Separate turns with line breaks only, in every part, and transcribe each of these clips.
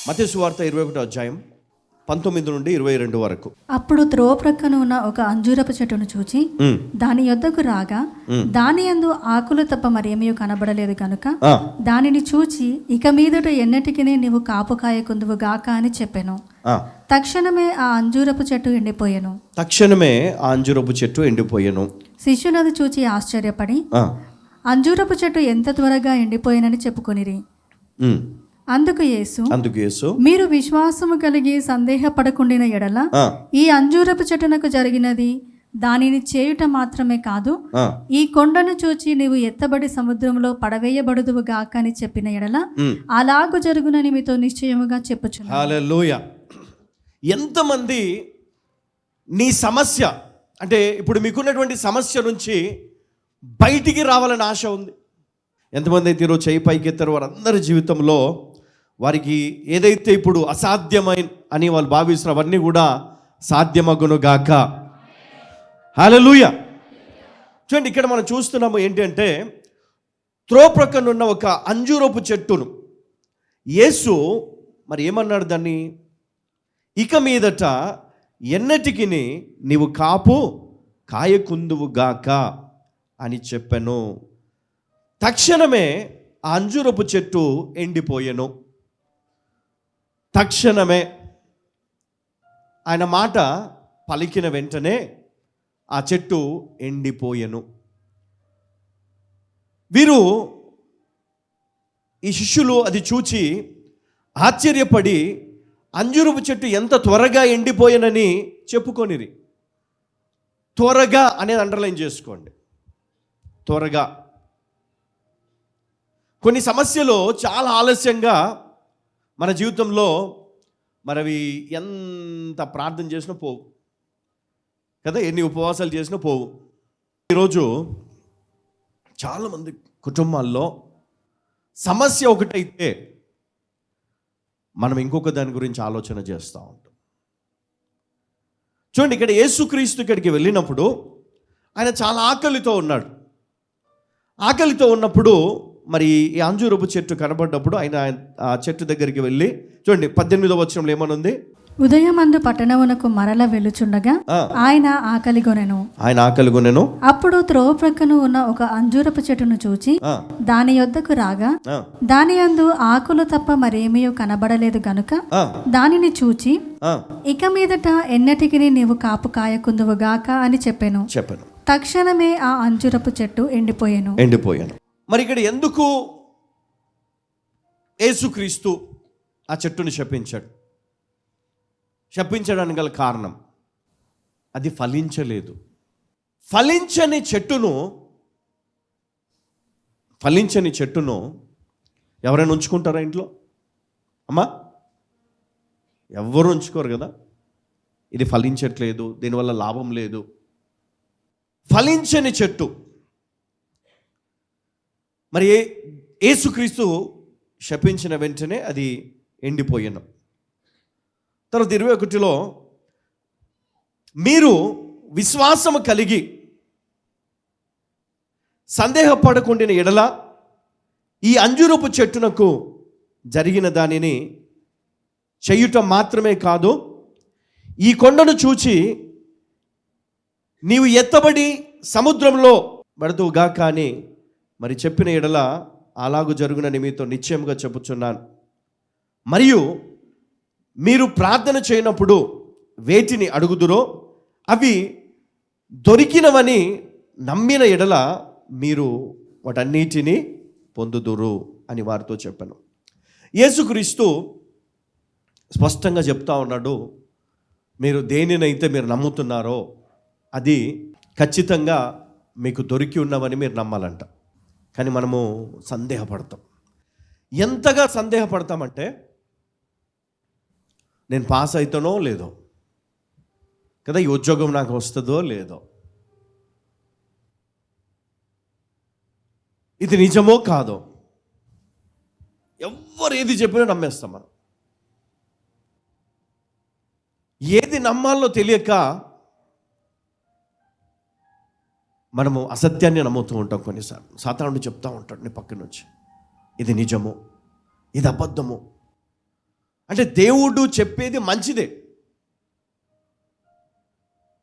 మత్తయి సువార్త 21వ అధ్యాయం 19 నుండి 22 వరకు.
అప్పుడు త్రోవ ప్రక్కన ఉన్న ఒక అంజూరపు చెట్టును చూచి దాని యొద్దకు రాగా దాని యందు ఆకులు తప్ప మరేమీ కనబడలేదు కనుక దానిని చూచి ఇక మీదట ఎన్నటికి నీవు కాపు కాయకుందువు గాక అని చెప్పెను. తక్షణమే ఆ అంజూరపు చెట్టు ఎండిపోయెను. శిష్యులు అది చూచి ఆశ్చర్యపడి అంజూరపు చెట్టు ఎంత త్వరగా ఎండిపోయినని చెప్పుకొనిరి. అందుకు యేసు మీరు విశ్వాసము కలిగి సందేహపడకుండిన ఎడల ఈ అంజూరపు చెట్టునకు జరిగినది దానిని చేయుట మాత్రమే కాదు, ఈ కొండను చూచి నీవు ఎత్తబడి సముద్రంలో పడవేయబడుదువు గాక అని చెప్పిన ఎడల అలాగు జరుగునని మీతో నిశ్చయముగా చెప్పుచున్నాను.
హల్లెలూయా. ఎంతమంది నీ సమస్య అంటే ఇప్పుడు మీకున్నటువంటి సమస్య నుంచి బయటికి రావాలని ఆశ ఉంది? ఎంతమంది అయితే ఈరోజు చేయి పైకి ఎత్తారో వారందరి జీవితంలో వారికి ఏదైతే ఇప్పుడు అసాధ్యమైన అని వాళ్ళు భావిస్తున్న అవన్నీ కూడా సాధ్యమగునుగాక. హల్లెలూయా. చూడండి, ఇక్కడ మనం చూస్తున్నాము ఏంటంటే త్రోవ ప్రక్కన ఉన్న ఒక అంజూరపు చెట్టును యేసు మరి ఏమన్నాడు దాన్ని? ఇక మీదట ఎన్నటికి నీవు కాపు కాయకుందువుగాక అని చెప్పాను. తక్షణమే ఆ అంజూరపు చెట్టు ఎండిపోయెను. తక్షణమే ఆయన మాట పలికిన వెంటనే ఆ చెట్టు ఎండిపోయెను. వీరు ఈ శిష్యులు అది చూచి ఆశ్చర్యపడి అంజూరపు చెట్టు ఎంత త్వరగా ఎండిపోయెనని చెప్పుకొనిరి. త్వరగా అనేది అండర్లైన్ చేసుకోండి. త్వరగా. కొన్ని సమస్యలు చాలా ఆలస్యంగా మన జీవితంలో మనవి ఎంత ప్రార్థన చేసినా పోవు కదా, ఎన్ని ఉపవాసాలు చేసినా పోవు. ఈరోజు చాలామంది కుటుంబాల్లో సమస్య ఒకటైతే మనం ఇంకొక దాని గురించి ఆలోచన చేస్తూ ఉంటాం. చూడండి, ఇక్కడ యేసుక్రీస్తు ఇక్కడికి వెళ్ళినప్పుడు ఆయన చాలా ఆకలితో ఉన్నాడు. ఆకలితో ఉన్నప్పుడు మరి ఈ అంజూరపు చెట్టు కనబడ్డప్పుడు ఆయన ఆ చెట్టు దగ్గరికి వెళ్ళి చూడండి 18వ వచనంలో ఏమనుంది?
ఉదయమందు పట్టణమునకు మరల వెళ్ళుచుండగా ఆయన ఆకలిగొనెను. అప్పుడు త్రోవ ప్రక్కన ఉన్న ఒక అంజూరపు చెట్టును చూచి దాని యొద్దకు రాగా దాని యందు ఆకులు తప్ప మరేమీ కనబడలేదు గనుక దానిని చూచి ఇక మీదట ఎన్నటికి నీవు కాపు కాయకుందువు గాక అని చెప్పాను. తక్షణమే ఆ అంజూరపు చెట్టు ఎండిపోయెను.
మరి ఇక్కడ ఎందుకు యేసుక్రీస్తు ఆ చెట్టుని శపించడానికి గల కారణం అది ఫలించలేదు. ఫలించని చెట్టును ఎవరైనా ఉంచుకుంటారా ఇంట్లో? అమ్మా, ఎవరు ఉంచుకోరు కదా. ఇది ఫలించట్లేదు, దీనివల్ల లాభం లేదు. ఫలించని చెట్టు మరి యేసుక్రీస్తు శపించిన వెంటనే అది ఎండిపోయాను. తర్వాత 21లో మీరు విశ్వాసము కలిగి సందేహపడకుండిన ఎడల ఈ అంజూరపు చెట్టునకు జరిగిన దానిని చేయుట మాత్రమే కాదు, ఈ కొండను చూచి నీవు ఎత్తబడి సముద్రంలో పడదువుగాక అని మరి చెప్పిన ఎడల అలాగు జరుగునని మీతో నిశ్చయముగా చెప్పుచున్నాను. మరియు మీరు ప్రార్థన చేయనప్పుడు వేటిని అడుగుదురో అవి దొరికినవని నమ్మిన ఎడల మీరు వాటన్నిటిని పొందుదురు అని వారితో చెప్పాను. యేసుక్రీస్తు స్పష్టంగా చెప్తా ఉన్నాడు, మీరు దేనినైతే మీరు నమ్ముతున్నారో అది ఖచ్చితంగా మీకు దొరికి ఉన్నవని మీరు నమ్మాలంట. కానీ మనము సందేహపడతాం. ఎంతగా సందేహపడతామంటే నేను పాస్ అవుతానో లేదో కదా, ఈ ఉద్యోగం నాకు వస్తుందో లేదో, ఇది నిజమో కాదో, ఎవరు ఏది చెప్పినా నమ్మేస్తాం మనం. ఏది నమ్మాలో తెలియక మనము అసత్యాన్ని నమ్ముతూ ఉంటాం. కొన్నిసార్లు సాతానుడు చెప్తూ ఉంటాడు నీ పక్కన వచ్చి, ఇది నిజము, ఇది అబద్ధము. అంటే దేవుడు చెప్పేది మంచిదే,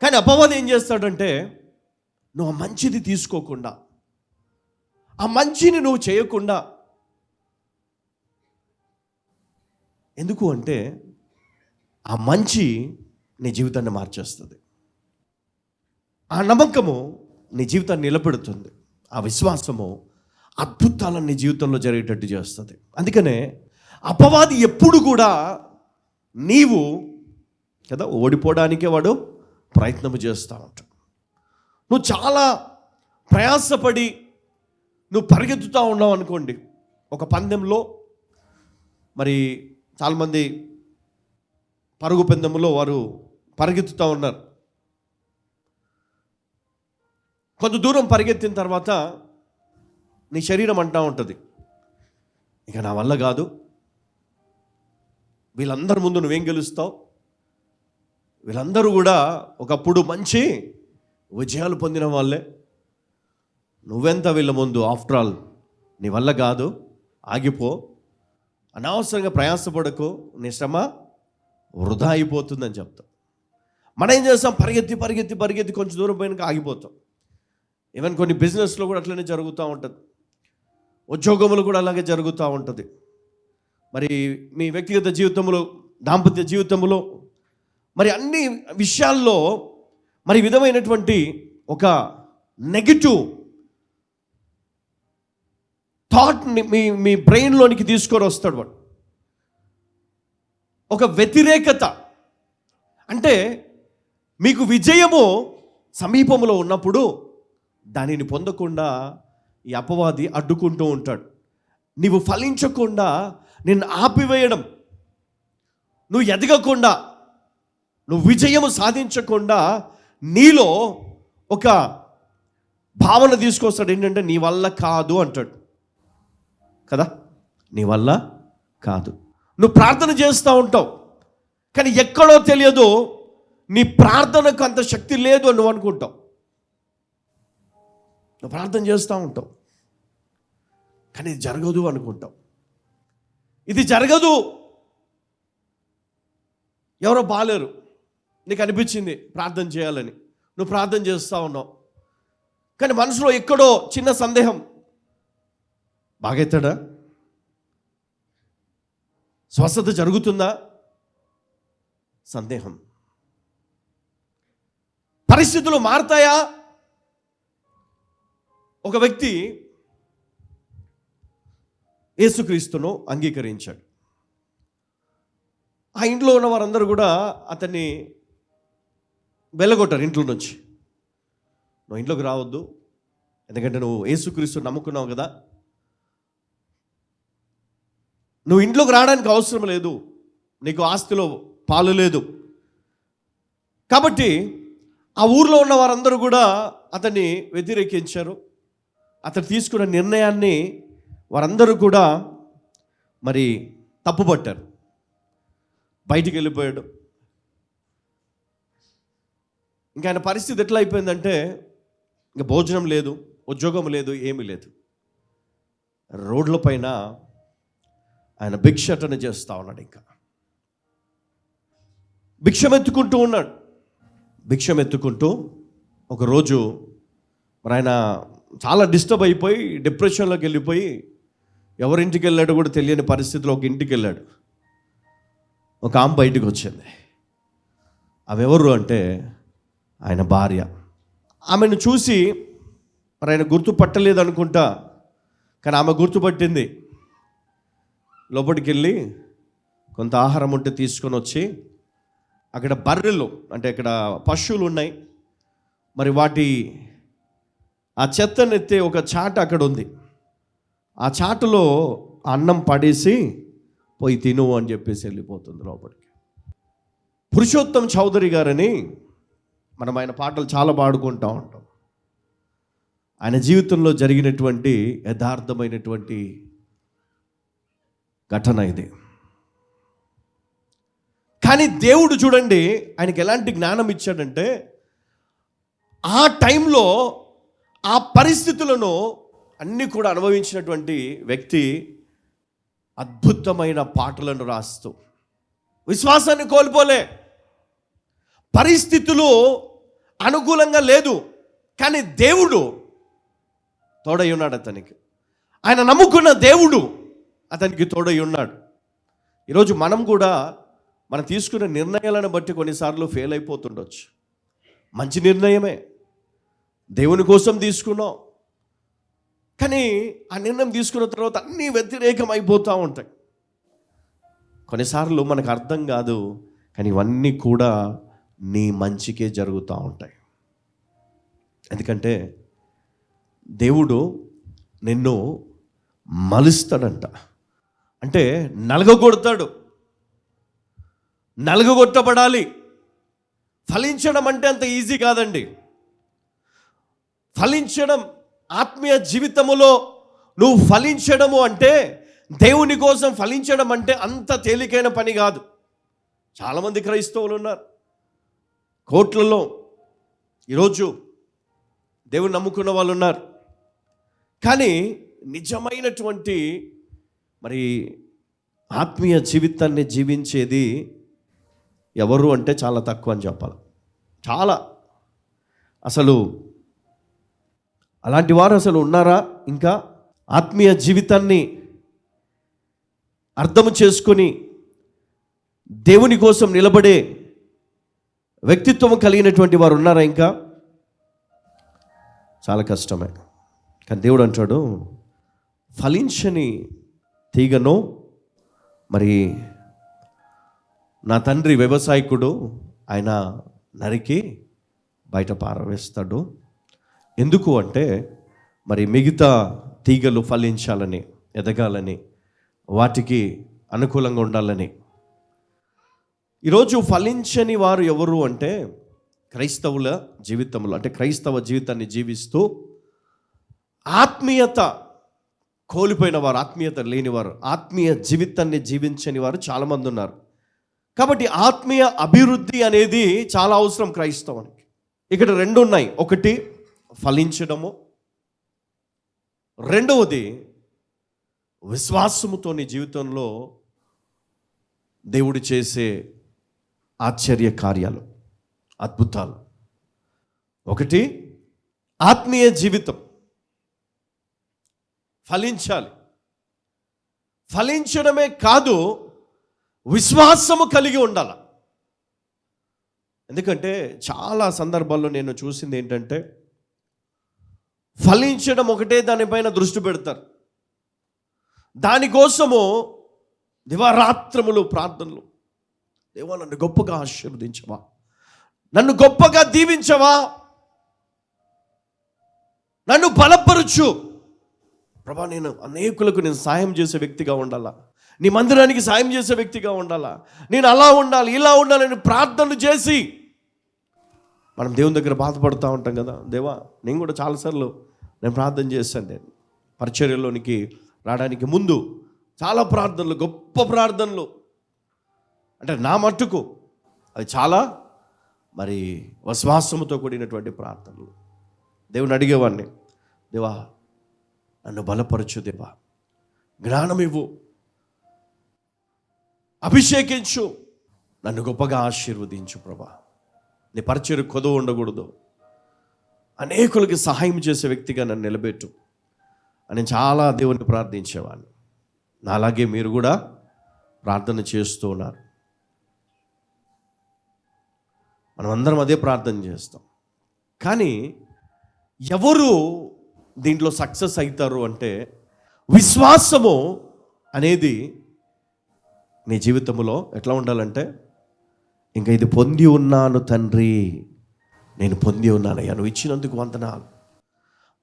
కానీ అపవాది ఏం చేస్తాడంటే నువ్వు ఆ మంచిది తీసుకోకుండా, ఆ మంచిని నువ్వు చేయకుండా, ఎందుకు అంటే ఆ మంచి నీ జీవితాన్ని మార్చేస్తుంది, ఆ నమ్మకము నీ జీవితాన్ని నిలబెడుతుంది, ఆ విశ్వాసము అద్భుతాలను నీ జీవితంలో జరిగేటట్టు చేస్తుంది. అందుకనే అపవాది ఎప్పుడు కూడా నీవు కదా ఓడిపోవడానికే వాడు ప్రయత్నము చేస్తూ ఉంటాడు. నువ్వు చాలా ప్రయాసపడి నువ్వు పరిగెత్తుతూ ఉన్నావు అనుకోండి, ఒక పందెంలో మరి చాలామంది పరుగు పందెంలో వారు పరిగెత్తుతూ ఉన్నారు. కొంత దూరం పరిగెత్తిన తర్వాత నీ శరీరం అంటూ ఉంటుంది, ఇక నా వల్ల కాదు, వీళ్ళందరి ముందు నువ్వేం గెలుస్తావు, వీళ్ళందరూ కూడా ఒకప్పుడు మంచి విజయాలు పొందిన వాళ్ళే, నువ్వెంత వీళ్ళ ముందు, ఆఫ్టర్ ఆల్ నీ వల్ల కాదు, ఆగిపో, అనవసరంగా ప్రయాసపడకు, నీ శ్రమ వృధా అయిపోతుందని చెప్తాం. మనం ఏం చేస్తాం, పరిగెత్తి పరిగెత్తి పరిగెత్తి కొంచెం దూరం పోయినాక ఆగిపోతాం. ఈవెన్ కొన్ని బిజినెస్లో కూడా అట్లనే జరుగుతూ ఉంటుంది, ఉద్యోగములు కూడా అలాగే జరుగుతూ ఉంటుంది. మరి మీ వ్యక్తిగత జీవితంలో, దాంపత్య జీవితంలో, మరి అన్ని విషయాల్లో మరి విధమైనటువంటి ఒక నెగిటివ్ థాట్ని మీ బ్రెయిన్లోనికి తీసుకొని వస్తాడు వాడు. ఒక వ్యతిరేకత, అంటే మీకు విజయము సమీపంలో ఉన్నప్పుడు దానిని పొందకుండా ఈ అపవాది అడ్డుకుంటూ ఉంటాడు. నీవు ఫలించకుండా నిన్ను ఆపివేయడం, నువ్వు ఎదగకుండా, నువ్వు విజయము సాధించకుండా నీలో ఒక భావన తీసుకొస్తాడు. ఏంటంటే నీ వల్ల కాదు అంటాడు కదా, నీ వల్ల కాదు. నువ్వు ప్రార్థన చేస్తూ ఉంటావు, కానీ ఎక్కడో తెలియదు నీ ప్రార్థనకు అంత శక్తి లేదు అని నువ్వు అనుకుంటావు. నువ్వు ప్రార్థన చేస్తూ ఉంటావు, కానీ ఇది జరగదు అనుకుంటావు. ఇది జరగదు, ఎవరో బాలేరు, నీకు అనిపించింది ప్రార్థన చేయాలని, నువ్వు ప్రార్థన చేస్తూ ఉన్నావు, కానీ మనసులో ఎక్కడో చిన్న సందేహం, బాగైతాడా, స్వస్థత జరుగుతుందా, సందేహం, పరిస్థితులు మారుతాయా. ఒక వ్యక్తి యేసుక్రీస్తును అంగీకరించాడు. ఆ ఇంట్లో ఉన్న వారందరూ కూడా అతన్ని వెళ్ళగొట్టారు ఇంట్లో నుంచి. నువ్వు ఇంట్లోకి రావద్దు, ఎందుకంటే నువ్వు యేసుక్రీస్తుని నమ్ముకున్నావు కదా, నువ్వు ఇంట్లోకి రావడానికి అవసరం లేదు, నీకు ఆస్తిలో పాలు లేదు. కాబట్టి ఆ ఊర్లో ఉన్న వారందరూ కూడా అతన్ని వ్యతిరేకించారు. అతను తీసుకున్న నిర్ణయాన్ని వారందరూ కూడా మరి తప్పుపట్టారు. బయటికి వెళ్ళిపోయాడు. ఇంకా ఆయన పరిస్థితి ఎట్లా అయిపోయిందంటే, ఇంకా భోజనం లేదు, ఉద్యోగం లేదు, ఏమీ లేదు. రోడ్ల పైన ఆయన భిక్షాటన చేస్తూ ఉన్నాడు. ఇంకా భిక్షమెత్తుకుంటూ ఉన్నాడు. భిక్షమెత్తుకుంటూ ఒకరోజు మరి ఆయన చాలా డిస్టర్బ్ అయిపోయి డిప్రెషన్లోకి వెళ్ళిపోయి ఎవరింటికి వెళ్ళాడో కూడా తెలియని పరిస్థితిలో ఒక ఇంటికి వెళ్ళాడు. ఒక ఆమె బయటకు వచ్చింది. ఆమె ఎవరు అంటే ఆయన భార్య. ఆమెను చూసి మరి ఆయన గుర్తుపట్టలేదు అనుకుంటా, కానీ ఆమె గుర్తుపట్టింది. లోపలికి వెళ్ళి కొంత ఆహారం ఉంటే తీసుకొని వచ్చి, అక్కడ బర్రెలు అంటే ఇక్కడ పశువులు ఉన్నాయి, మరి వాటి ఆ చెత్తనెత్తే ఒక చాట అక్కడ ఉంది. ఆ చాటలో అన్నం పడేసి పోయి తిను అని చెప్పేసి వెళ్ళిపోతుంది లోపలికి. పురుషోత్తం చౌదరి గారని మనం ఆయన పాటలు చాలా పాడుకుంటూ ఉంటాం. ఆయన జీవితంలో జరిగినటువంటి యథార్థమైనటువంటి ఘటన ఇది. కానీ దేవుడు చూడండి ఆయనకి ఎలాంటి జ్ఞానం ఇచ్చాడంటే, ఆ టైంలో ఆ పరిస్థితులను అన్నీ కూడా అనుభవించినటువంటి వ్యక్తి అద్భుతమైన పాటలను రాస్తూ విశ్వాసాన్ని కోల్పోలే. పరిస్థితులు అనుకూలంగా లేదు, కానీ దేవుడు తోడై ఉన్నాడు అతనికి. ఆయన నమ్ముకున్న దేవుడు అతనికి తోడై ఉన్నాడు. ఈరోజు మనం కూడా మనం తీసుకున్న నిర్ణయాలను బట్టి కొన్నిసార్లు ఫెయిల్ అయిపోతుండొచ్చు. మంచి నిర్ణయమే, దేవుని కోసం తీసుకున్నాం, కానీ ఆ నిర్ణయం తీసుకున్న తర్వాత అన్నీ వ్యతిరేకం అయిపోతూ ఉంటాయి. కొన్నిసార్లు మనకు అర్థం కాదు, కానీ ఇవన్నీ కూడా నీ మంచికే జరుగుతూ ఉంటాయి. ఎందుకంటే దేవుడు నిన్ను మలుస్తాడంట, అంటే నలగగొడతాడు. నలగగొట్టబడాలి. ఫలించడం అంటే అంత ఈజీ కాదండి. ఫలించడం, ఆత్మీయ జీవితములో నువ్వు ఫలించడము అంటే, దేవుని కోసం ఫలించడం అంటే అంత తేలికైన పని కాదు. చాలామంది క్రైస్తవులు ఉన్నారు కోట్లలో, ఈరోజు దేవుని నమ్ముకున్న వాళ్ళు ఉన్నారు, కానీ నిజమైనటువంటి మరి ఆత్మీయ జీవితాన్ని జీవించేది ఎవరు అంటే చాలా తక్కువ అని చెప్పాలి. చాలా, అసలు అలాంటి వారు అసలు ఉన్నారా? ఇంకా ఆత్మీయ జీవితాన్ని అర్థం చేసుకొని దేవుని కోసం నిలబడే వ్యక్తిత్వం కలిగినటువంటి వారు ఉన్నారా? ఇంకా చాలా కష్టమే. కానీ దేవుడు అంటాడు, ఫలించని తీగను మరి నా తండ్రి వ్యవసాయకుడు, ఆయన నరికి బయట పారవేస్తాడు. ఎందుకు అంటే మరి మిగతా తీగలు ఫలించాలని, ఎదగాలని, వాటికి అనుకూలంగా ఉండాలని. ఈరోజు ఫలించని వారు ఎవరు అంటే క్రైస్తవుల జీవితంలో, అంటే క్రైస్తవ జీవితాన్ని జీవిస్తూ ఆత్మీయత కోల్పోయిన వారు, ఆత్మీయత లేనివారు, ఆత్మీయ జీవితాన్ని జీవించని వారు చాలామంది ఉన్నారు. కాబట్టి ఆత్మీయ అభివృద్ధి అనేది చాలా అవసరం క్రైస్తవానికి. ఇక్కడ రెండు ఉన్నాయి. ఒకటి ఫలించడము, రెండవది విశ్వాసముతో నీ జీవితంలో దేవుడు చేసే ఆశ్చర్య కార్యాలు, అద్భుతాలు. ఒకటి ఆత్మీయ జీవితం ఫలించాలి. ఫలించడమే కాదు, విశ్వాసము కలిగి ఉండాలి. ఎందుకంటే చాలా సందర్భాల్లో నేను చూసింది ఏంటంటే, ఫలించడం ఒకటే దానిపైన దృష్టి పెడతారు. దానికోసము దివారాత్రములు ప్రార్థనలు, దేవా నన్ను గొప్పగా ఆశీర్వదించవా, నన్ను గొప్పగా దీవించవా, నన్ను బలపరచు ప్రభా, నేను అనేకులకు నేను సాయం చేసే వ్యక్తిగా ఉండాలా, నీ మందిరానికి సాయం చేసే వ్యక్తిగా ఉండాలా, నేను అలా ఉండాలి, ఇలా ఉండాలని ప్రార్థనలు చేసి మనం దేవుని దగ్గర బాధపడుతూ ఉంటాం కదా. దేవా, నేను కూడా చాలాసార్లు నేను ప్రార్థన చేశాను. నేను పరిచర్యలోనికి రావడానికి ముందు చాలా ప్రార్థనలు, గొప్ప ప్రార్థనలు, అంటే నా మట్టుకు అది చాలా మరి విశ్వాసముతో కూడినటువంటి ప్రార్థనలు. దేవుని అడిగేవాడిని, దేవా నన్ను బలపరచు, దేవా జ్ఞానం ఇవ్వు, అభిషేకించు, నన్ను గొప్పగా ఆశీర్వదించు ప్రభా, నీ పరిచర్య కొదువు ఉండకూడదు, అనేకులకి సహాయం చేసే వ్యక్తిగా నన్ను నిలబెట్టు అని చాలా దేవుని ప్రార్థించేవాడిని. నాలాగే మీరు కూడా ప్రార్థన చేస్తూ ఉన్నారు. మనం అందరం అదే ప్రార్థన చేస్తాం. కానీ ఎవరు దీంట్లో సక్సెస్ అవుతారు అంటే, విశ్వాసము అనేది నీ జీవితంలో ఎట్లా ఉండాలంటే, ఇంకా ఇది పొంది ఉన్నాను తండ్రి, నేను పొంది ఉన్నానయ్యా, నువ్వు ఇచ్చినందుకు వందనాలు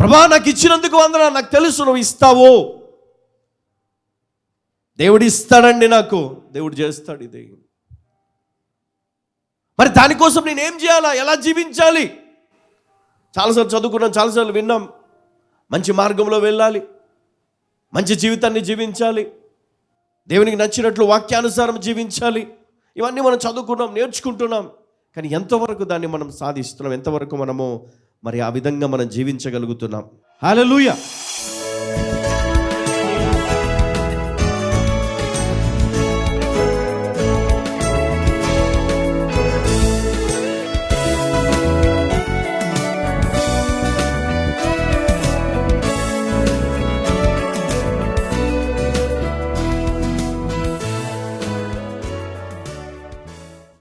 ప్రభా, నాకు ఇచ్చినందుకు వందనాలు, నాకు తెలుసు నువ్వు ఇస్తావు, దేవుడు ఇస్తాడండి, నాకు దేవుడు చేస్తాడు. ఇది మరి దానికోసం నేనేం చేయాలా, ఎలా జీవించాలి? చాలాసార్లు చదువుకున్నాం, చాలాసార్లు విన్నాం, మంచి మార్గంలో వెళ్ళాలి, మంచి జీవితాన్ని జీవించాలి, దేవునికి నచ్చినట్లు వాక్యానుసారం జీవించాలి. ఇవన్నీ మనం చదువుకున్నాం, నేర్చుకుంటున్నాం. కానీ ఎంతవరకు దాన్ని మనం సాధిస్తున్నాం, ఎంతవరకు మనము మరి ఆ విధంగా మనం జీవించగలుగుతున్నాం? హల్లెలూయా.